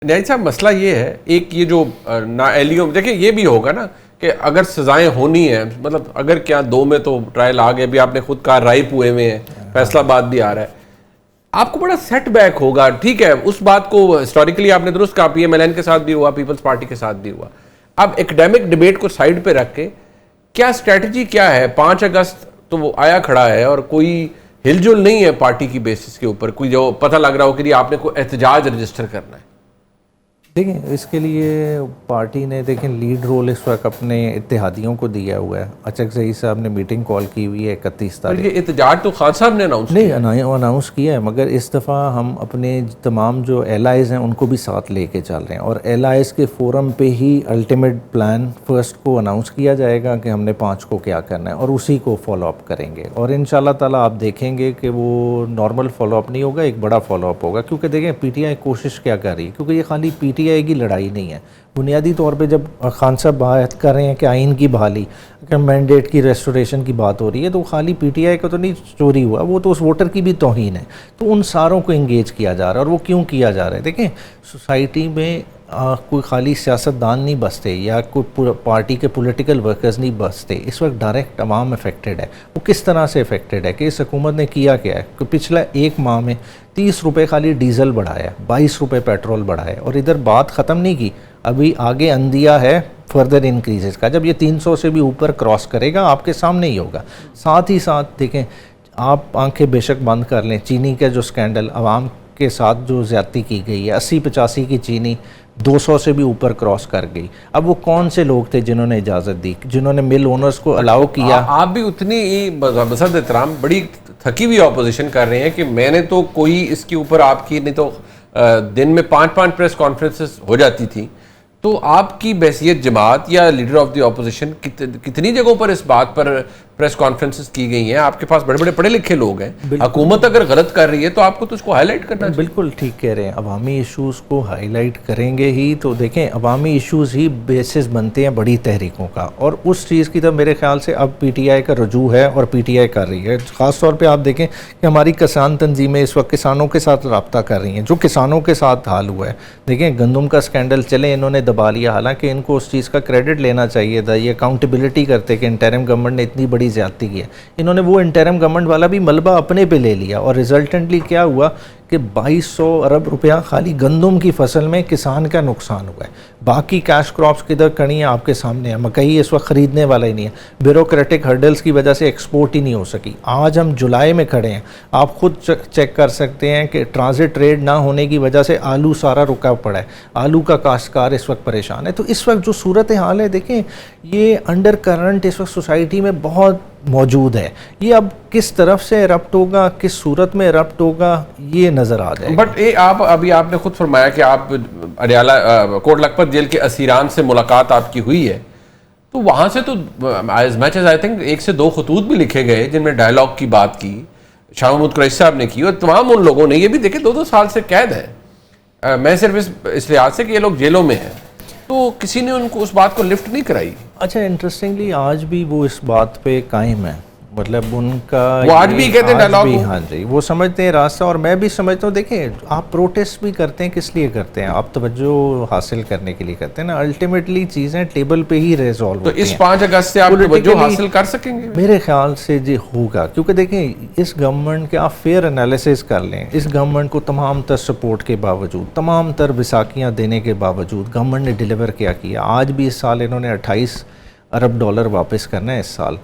نیاز صاحب مسئلہ یہ ہے، ایک یہ جو نااہلیوں، دیکھیں یہ بھی ہوگا نا کہ اگر سزائیں ہونی ہیں، مطلب اگر کیا 2 میں تو ٹرائل آ گئے، بھی آپ نے خود کہا رائے پوئے ہوئے ہیں، فیصلہ آباد بھی آ رہا ہے، آپ کو بڑا سیٹ بیک ہوگا. ٹھیک ہے، اس بات کو ہسٹوریکلی آپ نے درست کہا، پی ایم ایل این کے ساتھ بھی ہوا، پیپلز پارٹی کے ساتھ بھی ہوا. اب ایکڈیمک ڈیبیٹ کو سائڈ پہ رکھ کے کیا اسٹریٹجی کیا ہے؟ 5 اگست تو وہ آیا کھڑا ہے اور کوئی ہل جل نہیں ہے پارٹی کی بیسس کے اوپر، کوئی جو پتہ لگ رہا ہو کہ آپ نے کوئی احتجاج رجسٹر کرنا ہے. دیکھیں اس کے لیے پارٹی نے دیکھیں لیڈ رول اس وقت اپنے اتحادیوں کو دیا ہوا ہے. اچک زئی صاحب نے میٹنگ کال کی ہوئی ہے 31 تاریخ. یہ احتجاج تو خان صاحب نے اناؤنس کیا ہے، مگر اس دفعہ ہم اپنے تمام جو ایلائز ہیں ان کو بھی ساتھ لے کے چل رہے ہیں، اور ایلائز کے فورم پہ ہی الٹیمیٹ پلان فرسٹ کو اناؤنس کیا جائے گا کہ ہم نے 5 کو کیا کرنا ہے، اور اسی کو فالو اپ کریں گے. اور انشاءاللہ تعالیٰ آپ دیکھیں گے کہ وہ نارمل فالو اپ نہیں ہوگا، ایک بڑا فالو اپ ہوگا. کیونکہ دیکھیں پی ٹی آئی کوشش کیا کر رہی ہے، کیونکہ یہ خالی پی ٹی آئی کی لڑائی نہیں ہے. بنیادی طور پہ جب خان صاحب بات کر رہے ہیں کہ آئین کی بحالی، کہ مینڈیٹ کی ریسٹوریشن کی بات ہو رہی ہے، تو خالی پی ٹی آئی کا تو نہیں چوری ہوا، وہ تو اس ووٹر کی بھی توہین ہے. تو ان ساروں کو انگیج کیا جا رہا ہے. اور وہ کیوں کیا جا رہا ہے؟ دیکھیں سوسائٹی میں کوئی خالی سیاستدان نہیں بستے یا کوئی پارٹی کے پولیٹیکل ورکرز نہیں بستے. اس وقت ڈائریکٹ عوام افیکٹڈ ہے. وہ کس طرح سے افیکٹڈ ہے کہ اس حکومت نے کیا ہے کہ پچھلا 1 ماہ میں 30 روپے خالی ڈیزل بڑھایا، 22 روپے پیٹرول بڑھایا، اور ادھر بات ختم نہیں کی، ابھی آگے اندیا ہے فردر انکریزز کا. جب یہ 300 سے بھی اوپر کراس کرے گا آپ کے سامنے ہی ہوگا. ساتھ ہی ساتھ دیکھیں آپ آنکھیں بے شک بند کر لیں، چینی کا جو سکینڈل عوام کے ساتھ جو زیادتی کی گئی ہے، 80-85 کی چینی 200 سے بھی اوپر کراس کر گئی. اب وہ کون سے لوگ تھے جنہوں نے اجازت دی، جنہوں نے مل اونرز کو الاؤ کیا؟ آپ بھی اتنی ہی بصد احترام بڑی تھکی ہوئی اپوزیشن کر رہے ہیں کہ میں نے تو کوئی اس کے اوپر آپ کی نہیں تو دن میں 5 پریس کانفرنسز ہو جاتی تھی. تو آپ کی بحیثیت جماعت یا لیڈر آف دی اپوزیشن کتنی جگہوں پر اس بات پر پریس کانفرنسز کی گئی ہیں؟ آپ کے پاس بڑے بڑے پڑھے لکھے لوگ ہیں. حکومت اگر غلط کر رہی ہے تو آپ کو تو اس کو ہائی لائٹ کرنا ہے. بالکل ٹھیک کہہ رہے ہیں، عوامی ایشوز کو ہائی لائٹ کریں گے ہی تو دیکھیں عوامی ایشوز ہی بیسس بنتے ہیں بڑی تحریکوں کا. اور اس چیز کی تو میرے خیال سے اب پی ٹی آئی کا رجوع ہے اور پی ٹی آئی کر رہی ہے. خاص طور پہ آپ دیکھیں کہ ہماری کسان تنظیمیں اس وقت کسانوں کے ساتھ رابطہ کر رہی ہیں، جو کسانوں کے ساتھ حال ہوا ہے. دیکھیں گندم کا سکینڈل چلے انہوں نے دبا لیا، حالانکہ ان کو اس چیز کا کریڈٹ لینا چاہیے تھا. یہ اکاؤنٹیبلٹی کرتے کہ انٹرم گورنمنٹ نے اتنی بڑی زیادتی کی ہے. انہوں نے وہ انٹرم گورنمنٹ والا بھی ملبہ اپنے پہ لے لیا، اور ریزلٹنٹلی کیا ہوا کہ 2200 ارب روپیہ خالی گندم کی فصل میں کسان کا نقصان ہوا ہے. باقی کیش کراپس کدھر کڑی ہیں آپ کے سامنے ہیں. مکئی اس وقت خریدنے والا ہی نہیں ہے، بیوروکریٹک ہرڈلز کی وجہ سے ایکسپورٹ ہی نہیں ہو سکی. آج ہم جولائی میں کھڑے ہیں، آپ خود چیک کر سکتے ہیں کہ ٹرانزٹ ٹریڈ نہ ہونے کی وجہ سے آلو سارا رکا پڑا ہے. آلو کا کاشتکار اس وقت پریشان ہے. تو اس وقت جو صورتحال ہے دیکھیں یہ انڈر کرنٹ اس وقت سوسائٹی میں بہت موجود ہے. یہ اب کس طرف سے ربط ہوگا، کس صورت میں ربط ہوگا، یہ نظر آ جائے گا. بٹ ابھی آپ نے خود فرمایا کہ آپ اڈیالہ کوٹ لکھپت جیل کے اسیران سے ملاقات آپ کی ہوئی ہے، تو وہاں سے تو as much as I think 1 سے 2 خطوط بھی لکھے گئے جن میں ڈائلاگ کی بات کی، شاہ محمود قریشی صاحب نے کی، اور تمام ان لوگوں نے یہ بھی دیکھے 2-2 سال سے قید ہے. میں صرف اس لحاظ سے کہ یہ لوگ جیلوں میں ہیں، تو کسی نے ان کو اس بات کو لفٹ نہیں کرائی. اچھا انٹرسٹنگلی آج بھی وہ اس بات پہ قائم ہے، مطلب ان کا وہ آج بھی کہتے ہیں ڈائلاگ، ہاں جی وہ سمجھتے ہیں راستہ. اور میں بھی سمجھتا ہوں دیکھیں آپ پروٹیسٹ بھی کرتے ہیں کس لیے کرتے ہیں؟ آپ توجہ حاصل کرنے کے لیے کرتے ہیں نا. الٹیمیٹلی چیزیں ٹیبل پہ ہی ریزالو ہوتی ہیں. تو اس 5 اگست سے آپ توجہ حاصل کر سکیں گے؟ میرے خیال سے جی ہوگا، کیونکہ دیکھیں اس گورنمنٹ کے آپ فیئر انالیسس کر لیں، اس گورنمنٹ کو تمام تر سپورٹ کے باوجود، تمام تر وثاقیاں دینے کے باوجود گورنمنٹ نے ڈیلیور کیا کیا. آج بھی اس سال انہوں نے 28 ارب ڈالر واپس کرنا ہے. اس سال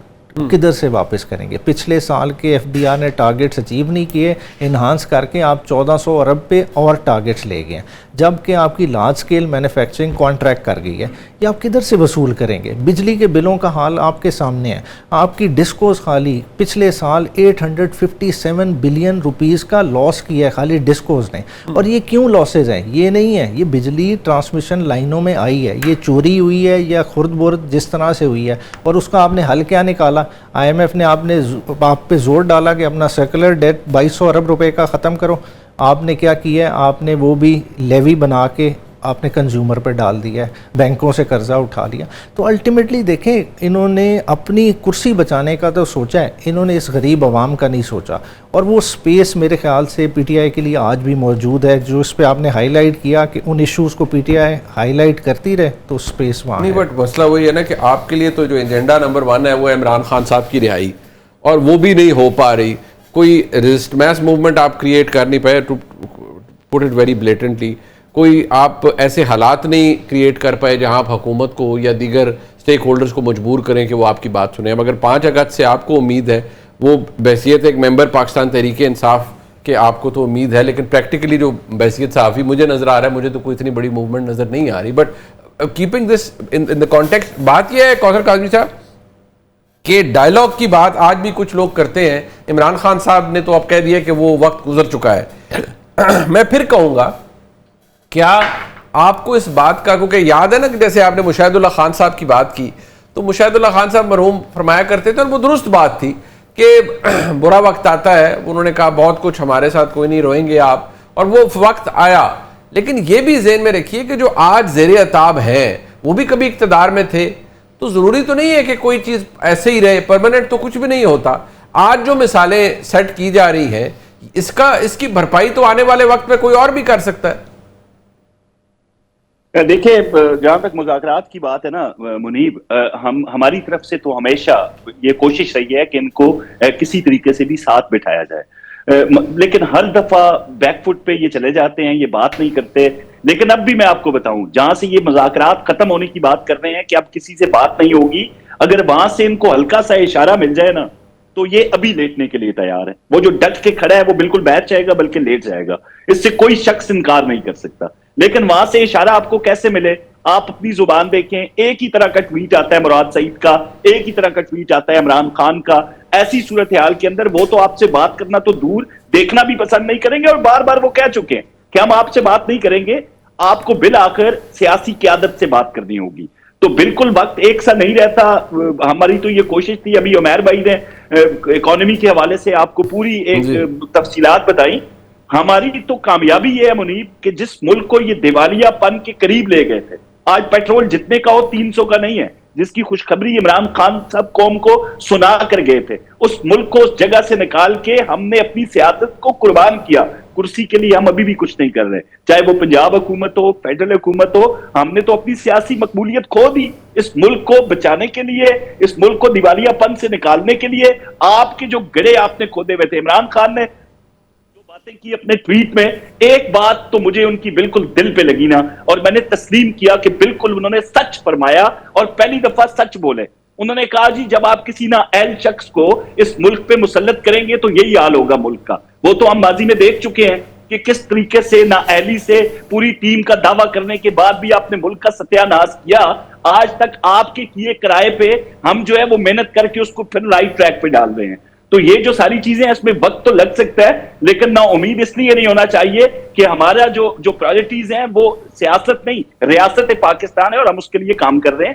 کدھر سے واپس کریں گے؟ پچھلے سال کے ایف ڈی آر نے ٹارگیٹس اچیو نہیں کیے، انہانس کر کے آپ 1400 ارب پہ اور ٹارگیٹس لے گئے ہیں، جبکہ آپ کی لارج سکیل مینوفیکچرنگ کانٹریکٹ کر گئی ہے. یہ آپ کدھر سے وصول کریں گے؟ بجلی کے بلوں کا حال آپ کے سامنے ہے. آپ کی ڈسکوز خالی پچھلے سال 857 بلین روپیز کا لاس کیا ہے خالی ڈسکوز نے. اور یہ کیوں لاسز ہیں؟ یہ نہیں ہے یہ بجلی ٹرانسمیشن لائنوں میں آئی ہے، یہ چوری ہوئی ہے یا خرد برد جس طرح سے ہوئی ہے. اور اس کا آپ نے حل کیا نکالا؟ آئی ایم ایف نے آپ پہ زور ڈالا کہ اپنا سرکولر ڈیٹ 2200 ارب روپے کا ختم کرو. آپ نے کیا کیا ہے؟ آپ نے وہ بھی لیوی بنا کے آپ نے کنزیومر پہ ڈال دیا ہے, بینکوں سے قرضہ اٹھا لیا. تو الٹیمیٹلی دیکھیں انہوں نے اپنی کرسی بچانے کا تو سوچا ہے, انہوں نے اس غریب عوام کا نہیں سوچا. اور وہ سپیس میرے خیال سے پی ٹی آئی کے لیے آج بھی موجود ہے, جو اس پہ آپ نے ہائی لائٹ کیا کہ ان ایشوز کو P T I high light کرتی رہے تو سپیس وہاں نہیں. بٹ مسئلہ وہی ہے نا کہ آپ کے لیے تو جو ایجنڈا نمبر 1 ہے وہ عمران خان صاحب کی رہائی, اور وہ بھی نہیں ہو پا رہی. کوئی میس موومنٹ آپ کریٹ کر نہیں پائے, to put it very blatantly. کوئی آپ ایسے حالات نہیں کریٹ کر پائے جہاں آپ حکومت کو یا دیگر اسٹیک ہولڈرز کو مجبور کریں کہ وہ آپ کی بات سنیں. مگر 5 اگست سے آپ کو امید ہے, وہ بحیثیت ایک ممبر پاکستان تحریک انصاف کہ آپ کو تو امید ہے, لیکن پریکٹیکلی جو بحیثیت صحافی مجھے نظر آ رہا ہے, مجھے تو کوئی اتنی بڑی موومنٹ نظر نہیں آ رہی. But keeping this in the context, بات یہ ہے کوثر کاظمی صاحب کہ ڈائلاگ کی بات آج بھی کچھ لوگ کرتے ہیں. عمران خان صاحب نے تو اب کہہ دیا کہ وہ وقت گزر چکا ہے. میں پھر کہوں گا, کیا آپ کو اس بات کا, کیونکہ یاد ہے نا کہ جیسے آپ نے مشاہد اللہ خان صاحب کی بات کی, تو مشاہد اللہ خان صاحب مرحوم فرمایا کرتے تھے, اور وہ درست بات تھی کہ برا وقت آتا ہے. انہوں نے کہا بہت کچھ ہمارے ساتھ کوئی نہیں, روئیں گے آپ, اور وہ وقت آیا. لیکن یہ بھی ذہن میں رکھیے کہ جو آج زیر عتاب ہیں وہ بھی کبھی اقتدار میں تھے. تو ضروری تو نہیں ہے کہ کوئی چیز ایسے ہی رہے, پرماننٹ تو کچھ بھی نہیں ہوتا. آج جو مثالیں سیٹ کی جا رہی ہیں, اس کی بھرپائی تو آنے والے وقت میں کوئی اور بھی کر سکتا ہے. دیکھیں, جہاں تک مذاکرات کی بات ہے نا منیب, ہماری طرف سے تو ہمیشہ یہ کوشش رہی ہے کہ ان کو کسی طریقے سے بھی ساتھ بٹھایا جائے, لیکن ہر دفعہ بیک فٹ پہ یہ چلے جاتے ہیں, یہ بات نہیں کرتے. لیکن اب بھی میں آپ کو بتاؤں, جہاں سے یہ مذاکرات ختم ہونے کی بات کر رہے ہیں کہ اب کسی سے بات نہیں ہوگی, اگر وہاں سے ان کو ہلکا سا اشارہ مل جائے نا تو یہ ابھی لیٹنے کے لیے تیار ہے. وہ جو ڈٹ کے کھڑا ہے وہ بالکل بیٹھ جائے گا, بلکہ لیٹ جائے گا, اس سے کوئی شخص انکار نہیں کر سکتا. لیکن وہاں سے اشارہ آپ کو کیسے ملے؟ آپ اپنی زبان دیکھیں, ایک ہی طرح کا ٹویٹ آتا ہے مراد سعید کا, ایک ہی طرح کا ٹویٹ آتا ہے عمران خان کا. ایسی صورتحال کے اندر وہ تو آپ سے بات کرنا تو دور, دیکھنا بھی پسند نہیں کریں گے, اور بار بار وہ کہہ چکے ہیں کہ ہم آپ سے بات نہیں کریں گے, آپ کو بالآخر سیاسی قیادت سے بات کرنی ہوگی. تو بالکل وقت ایک سا نہیں رہتا. ہماری تو یہ کوشش تھی, ابھی عمیر بھائی نے اکانومی کے حوالے سے آپ کو پوری ایک تفصیلات بتائیں. ہماری تو کامیابی یہ ہے منیب کہ جس ملک کو یہ دیوالیہ پن کے قریب لے گئے تھے, آج پیٹرول جتنے کا ہو 300 کا نہیں ہے, جس کی خوشخبری عمران خان سب قوم کو سنا کر گئے تھے, اس ملک کو اس جگہ سے نکال کے ہم نے اپنی سیاست کو قربان کیا. کرسی کے لیے ہم ابھی بھی کچھ نہیں کر رہے, چاہے وہ پنجاب حکومت ہو, فیڈرل حکومت ہو, ہم نے تو اپنی سیاسی مقبولیت کھو دی. اس ملک کو بچانے کے لیے, اس ملک کو دیوالیہ پن سے نکالنے کے لیے آپ کے جو گڑے آپ نے کھودے ہوئے تھے. عمران خان نے کی اپنے ٹویٹ میں ایک بات تو مجھے ان کی بالکل دل پہ لگی نا, اور میں نے تسلیم کیا کہ بالکل انہوں نے سچ فرمایا, اور پہلی دفعہ سچ بولے. انہوں نے کہا جی جب آپ کسی نااہل شخص کو اس ملک پہ مسلط کریں گے تو یہی حال ہوگا ملک کا. وہ تو ہم ماضی میں دیکھ چکے ہیں کہ کس طریقے سے نااہلی سے پوری ٹیم کا دعویٰ کرنے کے بعد بھی آپ نے ملک کا ستیہ ناش کیا. آج تک آپ کے کیے کرائے پہ ہم جو ہے وہ محنت کر کے اس کو پھر رائٹ ٹریک پہ ڈال رہے ہیں. تو یہ جو ساری چیزیں ہیں اس میں وقت تو لگ سکتا ہے, لیکن نا امید اس لیے نہیں ہونا چاہیے کہ ہمارا جو پرائرٹیز ہیں وہ سیاست نہیں, ریاست پاکستان ہے, اور ہم اس کے لیے کام کر رہے ہیں.